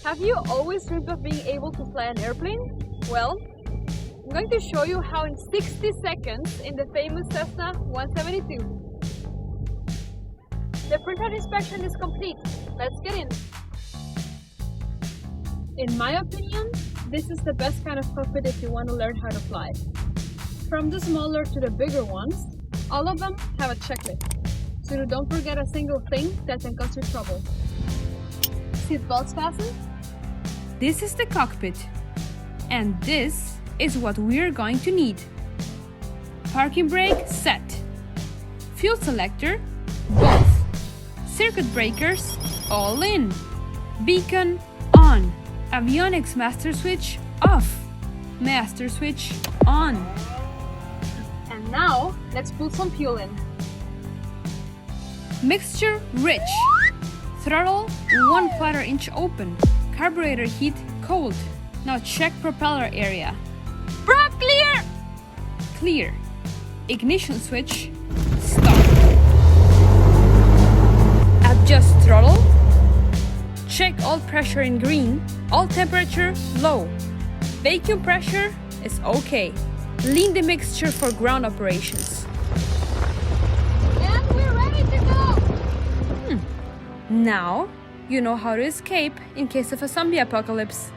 Have you always dreamed of being able to fly an airplane? Well, I'm going to show you how in 60 seconds in the famous Cessna 172. The printout inspection is complete. Let's get in. In my opinion, this is the best kind of cockpit if you want to learn how to fly. From the smaller to the bigger ones, all of them have a checklist, so you don't forget a single thing that can cause you trouble. Seat belts fastened? This is the cockpit, and this is what we're going to need. Parking brake set. Fuel selector, both. Circuit breakers, all in. Beacon, on. Avionics master switch, off. Master switch, on. And now, let's put some fuel in. Mixture rich. Throttle 1/4 inch open. Carburetor heat cold. Now check propeller area. Prop clear! Clear. Ignition switch, stop. Adjust throttle. Check all pressure in green, all temperature low. Vacuum pressure is okay. Lean the mixture for ground operations. And we're ready to go! Now, you know how to escape in case of a zombie apocalypse.